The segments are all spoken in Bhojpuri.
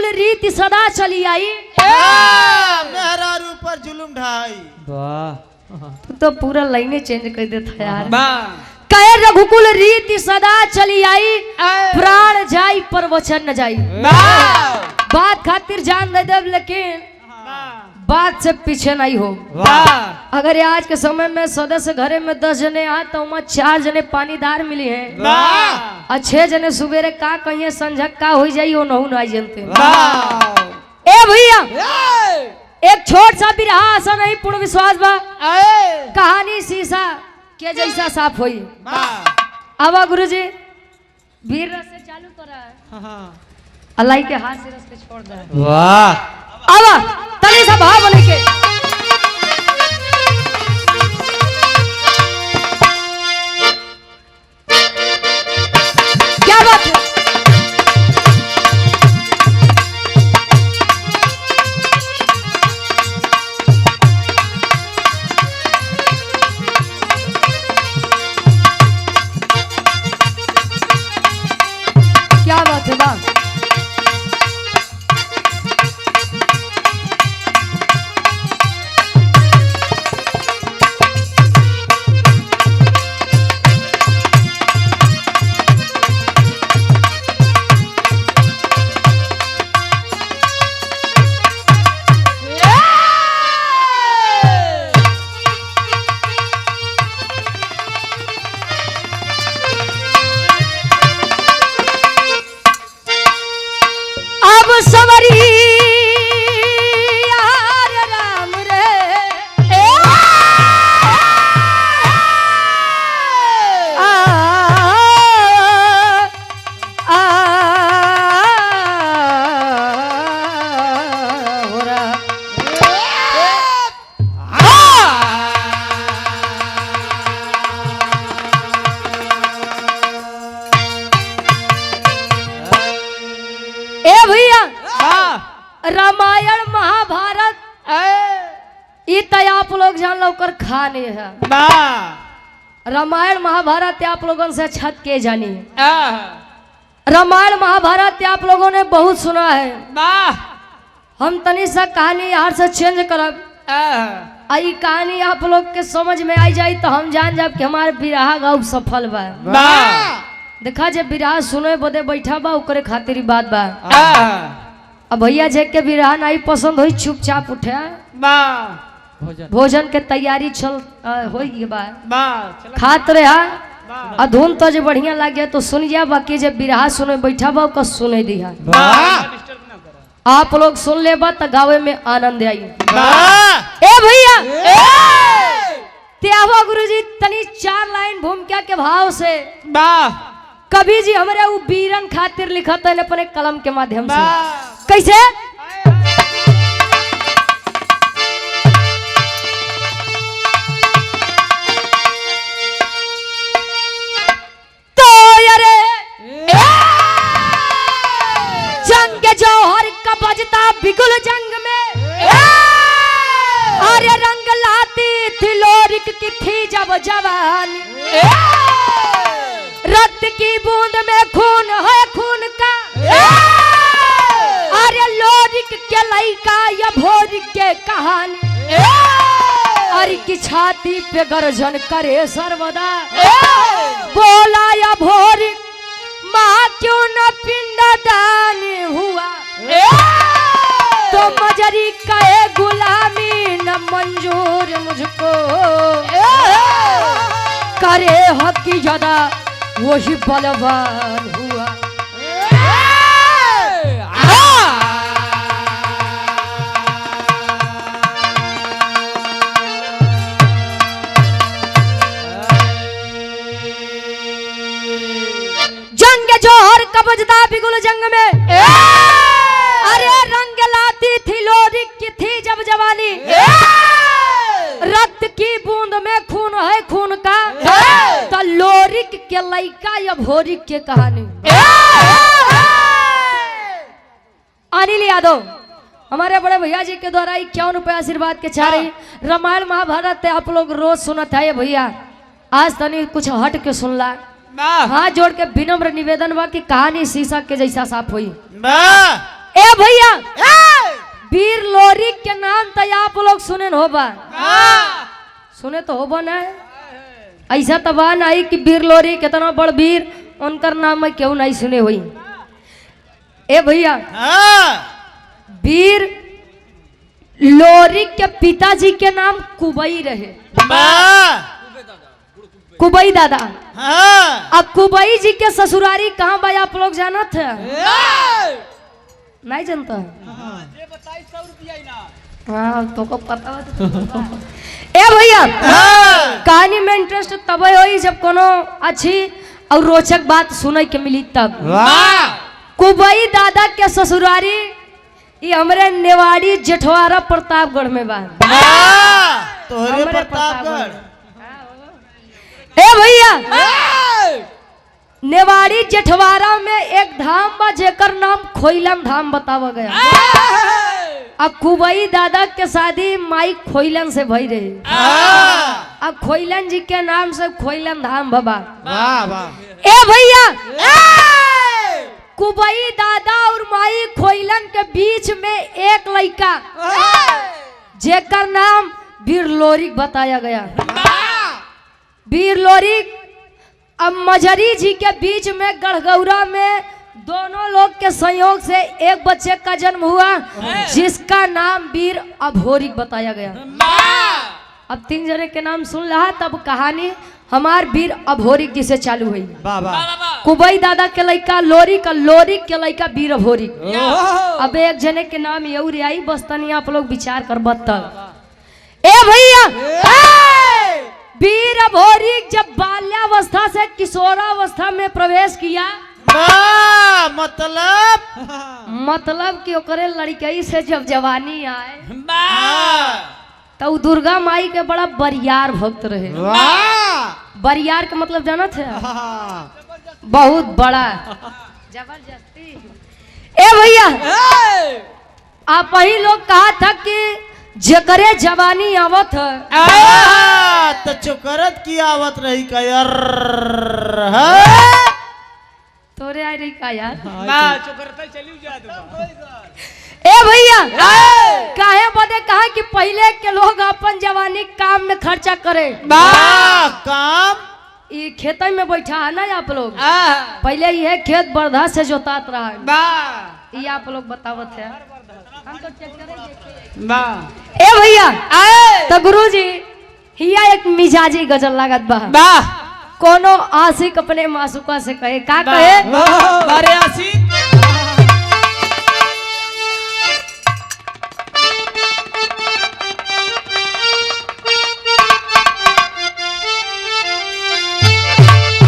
रघुकुल रीति सदा चली आई। मेहरारू पर जुलुम ढाई। वाह तू तो पूरा लाइने चेंज कर देता यार। वाह कहे रघुकुल रीति सदा चली आई, प्राण जाई पर वचन न जाई। बात खातिर जान दे देव, लेकिन बात से पीछे नहीं हो। वाह अगर आज के समय में सदस्य घरे में 10 जने आए तो वहाँ 4 जने पानीदार मिली हैं वाह और 6 जने सुबेरे का कहिए संझक का हो जाई वो नहू नहीं जानते। वाह ए भैया एक छोट सा बिरहा आशा नहीं पूर्ण विश्वास बा, कहानी शीशा के जैसा साफ हुई। आवा गुरुजी वीर रस से चालू करा, अल्लाह के हाथ से रस के छोड़ दे। वाह आवा तनी सा भाव बोले के क्या बात है। क्या बात है वाह। अब सवरी यार राम रे आ, आ, हो रहा। ए भैया रामायण महाभारत ये तो आप लोग जान लो कर खाने है। रामायण महाभारत आप लोगों से छत के जानी है। रामायण महाभारत आप लोगों ने बहुत सुना है। हम तनी सा कहानी यार से चेंज करब, आई कहानी आप लोग के समझ में आई जाए तो हम जान जाब कि हमारे बिरहा गाँव सफल बा। देखा जे बिरहा सुने बदे बैठा बा ओकरे खातिर बात बा। अब भैया जे के बिरहा नहीं पसंद होई चुपचाप उठे, भोजन के तैयारी चल होई बा, खात रहा आ धुन तो जे बढ़िया लागे तो सुन जा, बाकी जे बिरहा सुने बैठा बा ओका सुने दिहा। आप लोग सुन ले बा तो गावे में आनंद आई। ए भैया त्यावा गुरुजी तनी 4 लाइन भूमिका के भाव से कवि जी हमारे वो बीरन खातिर लिखा था अपने कलम के माध्यम से। कैसे तो अरे जंग जौहर का बजता बिगुल जंग में, अरे रंग लाती थी लोरिक की थी जब जवानी, रक्त की बूंद में खून है खून का, अरे लोरिक के लइका या भोरिक के कहानी, अरे की छाती पे गर्जन करे सर्वदा, बोला या भोरिक माँ क्यों न पिंडदानी हुआ, तो मजरी कहे गुलामी न मंजूर मुझको, करे हक की ज्यादा वही बलवान हुआ। जंग जौहर का बजता बिगुल जंग में, अरे रंग लाती थी लोरिक की थी जब जवानी, रक्त की बूंद में खून है खून का, तो लोरिक के लइका या भोरिक के कहानी। अनिल यादव हमारे बड़े भैया जी के द्वारा 51 रुपए आशीर्वाद के चाह रही। रामायण महाभारत आप लोग रोज सुनत है भैया, आज तनी कुछ हट के सुनला। हाथ जोड़ के विनम्र निवेदन बा कि कहानी शीशा के जैसा साफ हुई। ए भैया ए! वीर लोरिक के नाम तो आप लोग सुने होबा, सुने तो होबा ना। ऐसा तबा नहीं कि वीर लोरिक इतना बड़ वीर उनका नाम मैं क्यों नहीं सुने हुई। ए भैया हाँ वीर लोरिक के पिताजी के नाम कुबई रहे, वाह! कुबई दादा। हाँ अब कुबई जी के ससुरारी कहाँ भाई आप लोग जाना थे? नहीं जानता हाँ तो को पता हो। ए भैया हाँ कहानी में इंटरेस्ट तब होई जब कोनो अच्छी और रोचक बात सुने के मिली तब। वाह! कुबई दादा के ससुरारी ये हमरे नेवाड़ी जेठवारा प्रतापगढ़ में बा। वाह! तोहरे हमरे प्रतापगढ़। ए भैया नेवाड़ी जेठवारा में एक धाम बा जेकर नाम खोइलन धाम बतावा गया। अब कुबई दादा के शादी माई खोइलन से भई रही। हाँ अब खोइलन जी के नाम से खोइलन धाम बाबा। वाह वाह! ए भैया कुबई दादा और माई खोइलन के बीच में एक लड़का जेकर नाम वीर लोरिक बताया गया। वीर लोरिक अब मजरी जी के बीच में गढ़गौरा में दोनों लोग के संयोग से एक बच्चे का जन्म हुआ जिसका नाम वीर अभोरिक बताया गया। अब 3 जने के नाम सुन रहा तब कहानी हमार वीर अभोरिक जी से चालू हुई। वाह वाह! कुबई दादा के लड़का लोरिक और लोरिक के लड़का वीर अभोरिक। अब एक जने के नाम यौरी आई बस तनी आप लोग विचार कर तब। ए भैया वीर अभोरिक जब बाल्यावस्था से किशोरावस्था में प्रवेश किया वाह! मतलब कि ओकरे लड़कई से जब जवानी आए हाँ तो उ दुर्गा माई के बड़ा बरियार भक्त रहे। वाह! बरियार का मतलब जाना थे हाँ बहुत बड़ा जबरदस्ती। ए भैया आप ही लोग कहा था कि जकरे जवानी आवत है तो चुकरत की आवत रही का यार। तोरे आई रही का यार। हाँ ए भैया काहे बदे कहा कि पहले के लोग अपन जवानी काम में खर्चा करे। वाह! काम ये खेत में बैठा है ना आप लोग। पहले यह खेत बरधा से जोतात रहा है। ये आप लोग बतावत है हम तो चेक करेंगे। ए भैया तो गुरुजी हिया एक मिजाजी गजल लागत बा। कोनो आशिक अपने मासूका से कहे का कहे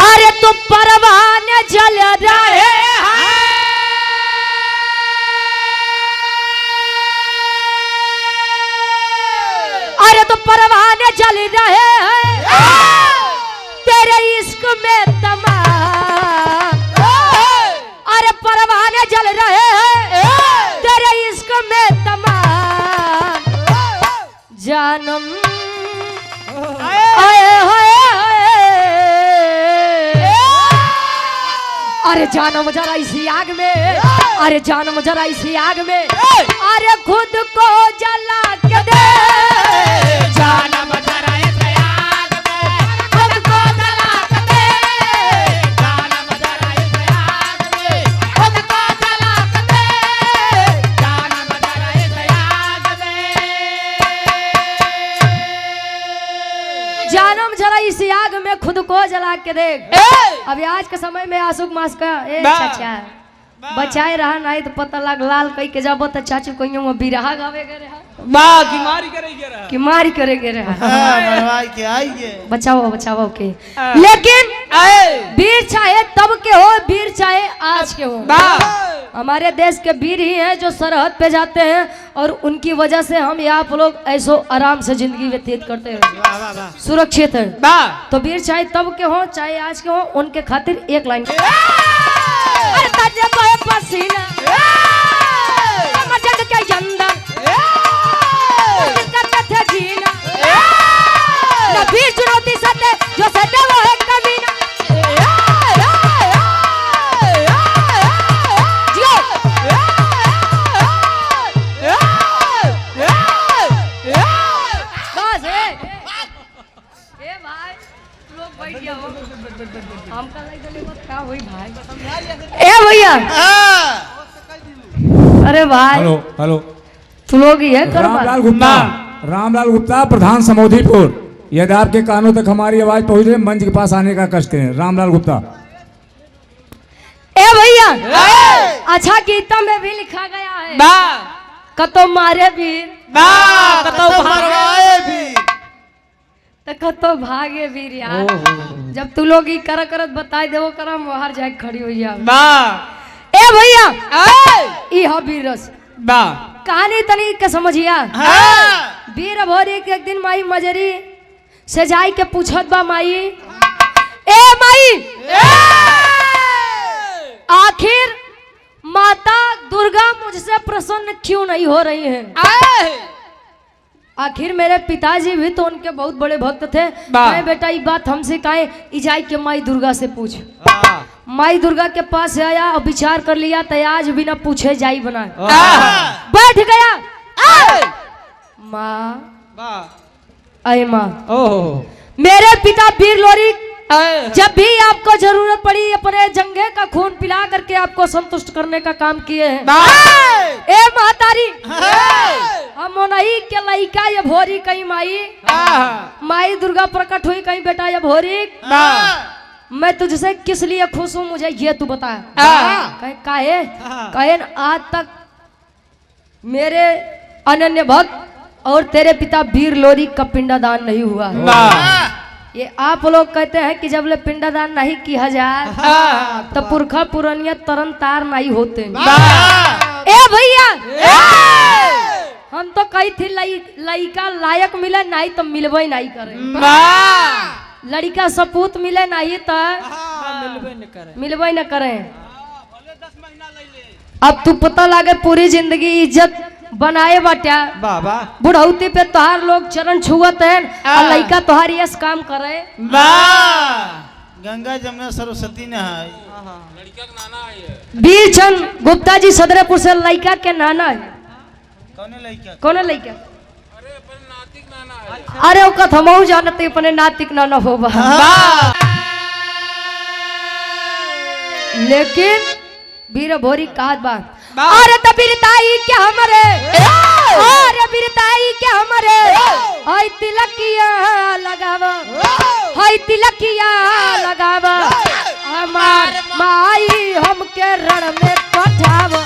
अरे तो परवाने जल रहे अरे तो परवाने जल रहे हैं तेरे इश्क में तमाम। अरे परवाने जल रहे हैं तेरे इश्क में तमाम। जानम आए हाय अरे जानम जरा इसी आग में अरे जानम जरा इसी आग में अरे खुद को जला के दे जानम जरा इसी आग में खुद को जला के दे जानम जरा इसी आग में खुद को जला के दे जानम जरा इसी आग में जानम जरा इसी आग में खुद को जला के देख। अभी आज के समय में आशुक मास का चाचा बचाए रहा नहीं तो पता लग लाल कई के जाबो तो चाचू कहियो बिरहा गावे गए रहा कि मारी करे गए रहा। बनवाई के आइए बचाओ बचाओ के लेकिन वीर चाहे तब के हो वीर चाहे आज के हो हमारे देश के वीर ही हैं जो सरहद पे जाते हैं और उनकी वजह से हम आप लोग ऐसो आराम से जिंदगी व्यतीत करते हैं वाह वाह वाह सुरक्षित है। तो वीर चाहे तब के हो चाहे आज के हो उनके खातिर एक लाइन पसीना जग के अंदर करते थे जीना वीर चुनौती सटे जो सटे वो है कमीना। क्या हुई भाई? ए भैया, अरे भाई हेलो हेलो। तू लोग ही है कर रामलाल गुप्ता, रामलाल गुप्ता, प्रधान समोधीपुर। यदि आपके कानों तक हमारी आवाज पहुंच रही, मंच के पास आने का कष्ट करें। रामलाल गुप्ता। ए भैया, अच्छा गीता में भी लिखा गया है कतो मारे वीर कतो मरवाए भी। तो कतो भागे वीर यार। जब तू लोग ही करत बताई देवो करा बाहर जाके खड़ी हो जा। ए भैया, ई हो वीर रस कहानी तनी के समझिया। वीर भोरी के एक दिन माई मजरी से जाई के पूछत बा माई, ए माई आखिर माता दुर्गा मुझसे प्रसन्न क्यों नहीं हो रही हैं? आखिर मेरे पिताजी भी तो उनके बहुत बड़े भक्त थे। कहे बेटा ये बात हमसे कहे, इजाई के माई दुर्गा से पूछ। माई दुर्गा के पास आया और विचार कर लिया, तो आज बिना पूछे जाई बना बैठ गया। माँ, अरे माँ, मेरे पिता वीर लोरी जब भी आपको जरूरत पड़ी अपने जंगे का खून पिला करके आपको संतुष्ट करने का काम किए हैं। ए महतारी, हम नहीं के लइका ये भोरी कहीं माई, माई दुर्गा प्रकट हुई कहीं बेटा ये भोरी, मैं तुझसे किस लिए खुश हूँ मुझे ये तू बता। कहे आज तक मेरे अनन्य भक्त और तेरे पिता वीर लोरी का पिंडदान नहीं हुआ है। ये आप लोग कहते हैं कि जब ले पिंडदान नहीं किया जाए तो पुरखा पुरानिया तरन तार नहीं होते। ए भैया, हम तो कही थी लड़का लायक मिले नहीं तो मिलवे नहीं करे, लड़का सपूत मिले नहीं तो मिलवे न करे। अब तू पता लगे पूरी जिंदगी इज्जत बनाए बाटा, बुढ़ौती पे तोहार लोग चरण छुअत है और लड़का तोहार यस काम करे। गंगा जमुना सरस्वती ने है। वीरचंद गुप्ता जी सदरेपुर से लड़का के नाना है। कौन लड़का? अरे वो कथ हम जानते अपने नातिक नाना हो। लेकिन वीर भोरी कहत बा, अरे तो बिरताई क्या हमारे, अरे बिरताई क्या हमारे, हाय तिलकिया लगावा, हाय तिलकिया लगावा, हमार माई हमके रण में पठावा।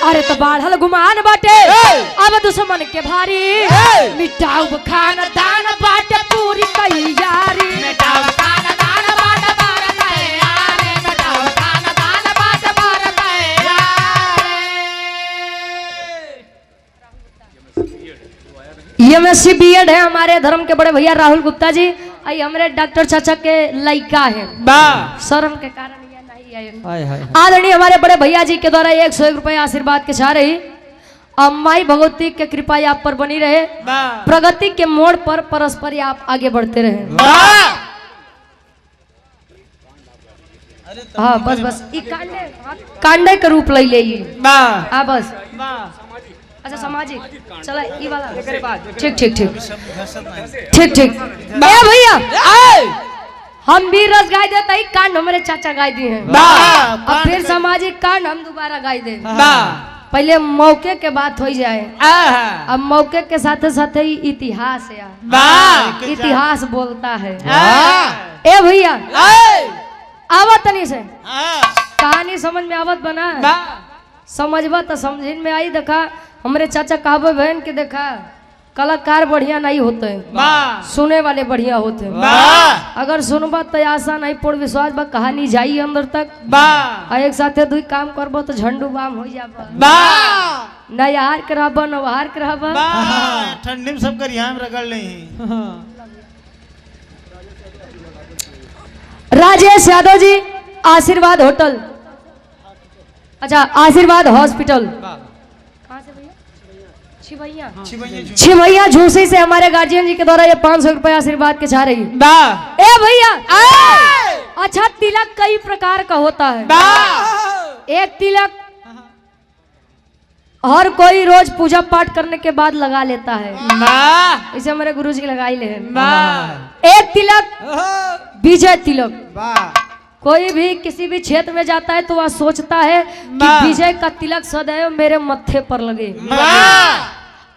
अरे तो बाढ़ल गुमान बाटे अब दुश्मन के भारी, मिटाऊ खानदान बाटे पूरी तैयारी, मिटाऊ खानदान बाटे पूरी तैयारी, मिटाऊ खानदान बाटे पूरी तैयारी। एमएससी बीएड है हमारे धर्म के बड़े भैया राहुल गुप्ता जी, आई हमारे डॉक्टर चाचा के लड़का है। शर्म के कारण आदरणीय हमारे बड़े भैया जी के द्वारा 101 रुपए आशीर्वाद के चाह रही। माई भगवती के कृपा आप पर बनी रहे, प्रगति के मोड़ पर परस्पर आप आगे बढ़ते रहे। हाँ बस बस कांडे का रूप ले ले। हाँ बस अच्छा सामाजिक चला ये वाला ठीक ठीक ठीक ठीक ठीक। भैया हम भी रस गाय देते ही कांड हमारे चाचा गाय दिए हैं, और फिर सामाजिक कांड हम दोबारा गाय दे। पहले मौके के बात हो जाए, अब मौके के साथ साथ ही इतिहास है, इतिहास बोलता है। ए भैया आवत नहीं से कहानी समझ में आवत बना, समझबा तो समझ में आई। देखा हमारे चाचा कहबे बहन के देखा कलाकार बढ़िया नहीं होते, सुने वाले बढ़िया होते। अगर सुनबा तो आशा नहीं पड़ विश्वास बा कहानी जाई अंदर तक, एक साथे दुई काम करबो तो झंडू बाम हो जाबा, न यार करबा न वहार करबा, ठंडी में सब कर यहाँ रगड़ ले। राजेश यादव जी आशीर्वाद होटल, अच्छा आशीर्वाद हॉस्पिटल, कहाँ से भैया छिभैया छिपैया छिभैया झूसी से हमारे गार्जियन जी के द्वारा ये 500 रुपया आशीर्वाद के चाह रही। वाह ए भैया अच्छा तिलक कई प्रकार का होता है। एक तिलक हर कोई रोज पूजा पाठ करने के बाद लगा लेता है, वाह इसे हमारे गुरुजी लगाई ले हैं। वाह एक तिलक विजय तिलक, कोई भी किसी भी क्षेत्र में जाता है तो वह सोचता है कि वाह। विजय का तिलक सदैव मेरे मत्थे पर लगे।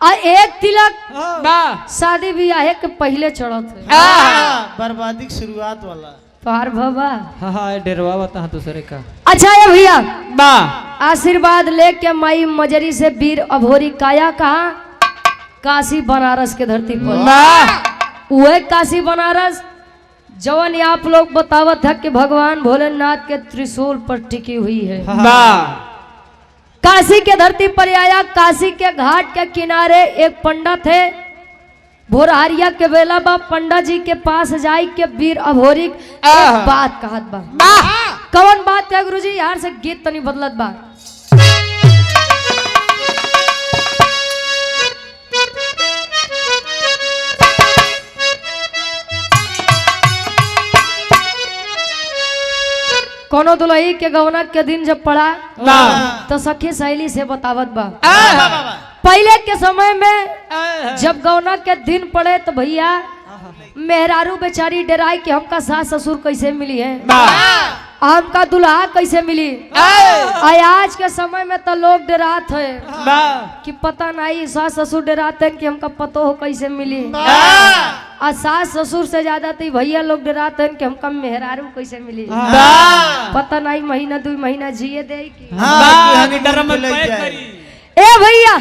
और एक तिलक वाह शादी ब्याह के पहले चढ़त है। बर्बादी की शुरुआत वाला। पार बाबा हाँ हाँ डेरवा बता दूसरे का। अच्छा है भैया वाह आशीर्वाद लेके माई मजरी से वीर अभोरी काया कहा काशी बनारस के धरती पर। वाह वह काशी बनारस जवन आप लोग बतावत है कि भगवान भोलेनाथ के त्रिशूल पर टिकी हुई है। वाह काशी के धरती पर आया। काशी के घाट के किनारे एक पंडित है, भोरहरिया के बेला बा पंडा जी के पास जाई के वीर अभोरी एक बात कहत बा। कौन बात है गुरुजी? यार से गीत तनी बदलत बा। कोनो दुल्ही के गवना के दिन जब पड़ा तो सखी सहेली से बतावत बा। पहले के समय में जब गौना के दिन पड़े तो भैया मेहरारू बेचारी डराई कि हमका सास ससुर कैसे मिली है, हमका दुल्हा कैसे मिली। आज के समय में तो लोग डरात है कि पता नहीं सास ससुर डराते हैं कि हमका पतो हो कैसे मिली। और सास ससुर से ज्यादा तो भैया लोग डराते हैं कि हमका मेहरारू कैसे मिली। पता नहीं महीना 2 महीना जिए दे कि ए भैया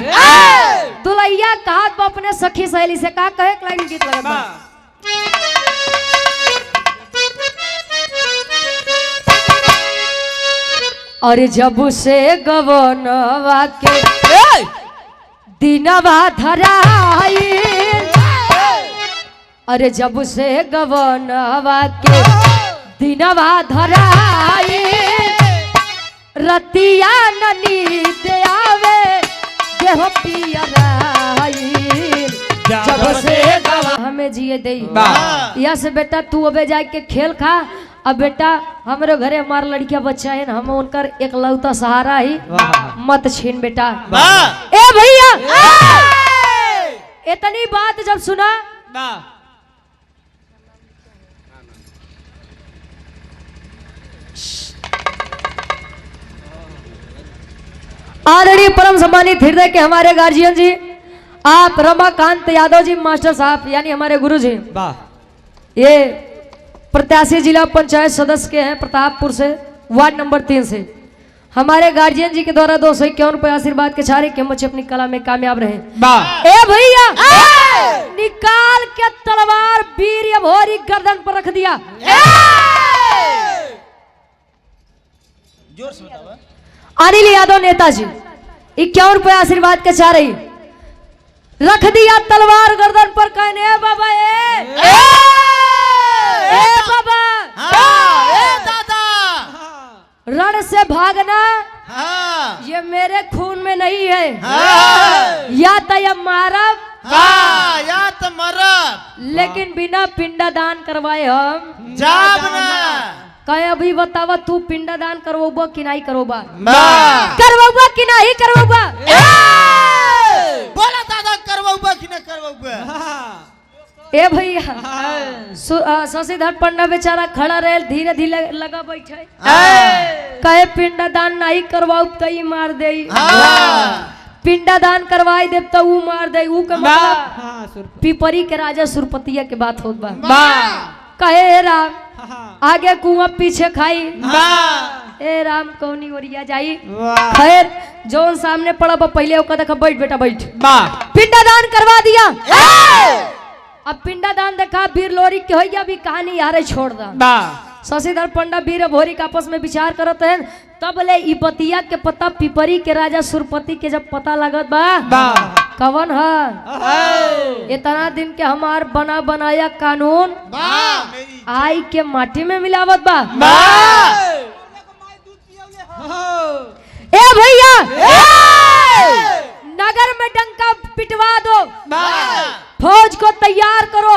दुल्हिया कहा अपने सखी सहेली से का कहे लाइन गीत लगा बा। और जब से गवनवा के दिनवा धराई, अरे जब से गवनवा के दिनवा धराई रतिया नींद आवे देह पियराई। जब से हमें जिए दे यस बेटा तू अबे जाके के खेल खा। अब बेटा हमारे घरे हमारा लड़किया बच्चा है हम उनकर एक लौता सहारा ही मत छीन बेटा। ए भैया इतनी बात जब सुना आदरणीय परम सम्मानित हृदय के हमारे गार्जियन जी आप रमाकांत यादव जी मास्टर साहब यानी हमारे गुरु जी, ये प्रत्याशी जिला पंचायत सदस्य के हैं प्रतापपुर से वार्ड नंबर 3 से। हमारे गार्जियन जी के द्वारा 251 रुपये आशीर्वाद के छारे के बच्चे अपनी कला में कामयाब रहे। ए भैया निकाल के तलवार वीर अभोरी गर्दन पर रख दिया। जोर से बताओ। अनिल यादव नेताजी 51 रुपये आशीर्वाद के चाह रही रख दिया तलवार गर्दन पर। कहने बाबा ए बाबा दादा रण से भागना ये मेरे खून में नहीं है। या तो ये मारब या तो मरब लेकिन बिना पिंडदान करवाए हम जाब ना। कहे अभी बतावा तू पिंडदान करवोबा कि नहीं करवोबा? करवोबा कि नहीं करवोबा? बोला दादा करवोबा कि नहीं करवोबा? ए भैया शशिधर पंडा बेचारा खड़ा रहे धीरे धीरे लगा बैठे कहे पिंडदान नहीं करवाऊ तो ई मार दे। पिंडदान करवाई दे तो ऊ मार दे। ऊ का मतलब पिपरी के राजा सुरपतिया के बात होत बा। कहे राम आगे कुआं पीछे खाई ए राम कौनी ओरिया जाई। खैर जोन सामने पड़ा पहले ओका देखा बैठ बेटा बैठ। पिंडदान करवा दिया। अब पिंडदान देखा वीर लोरी के होइया भी कहानी यारे छोड़ दा। शशिधर पंडा वीर अभोरी का आपस में विचार करत है तब ले ई बतिया के पता पिपरी के राजा सुरपति के जब पता लगत बा कवन है इतना दिन के हमार बना बनाया कानून आई के माटी में मिलावत बा। ए भैया नगर में डंका पिटवा दो वाह फौज को तैयार करो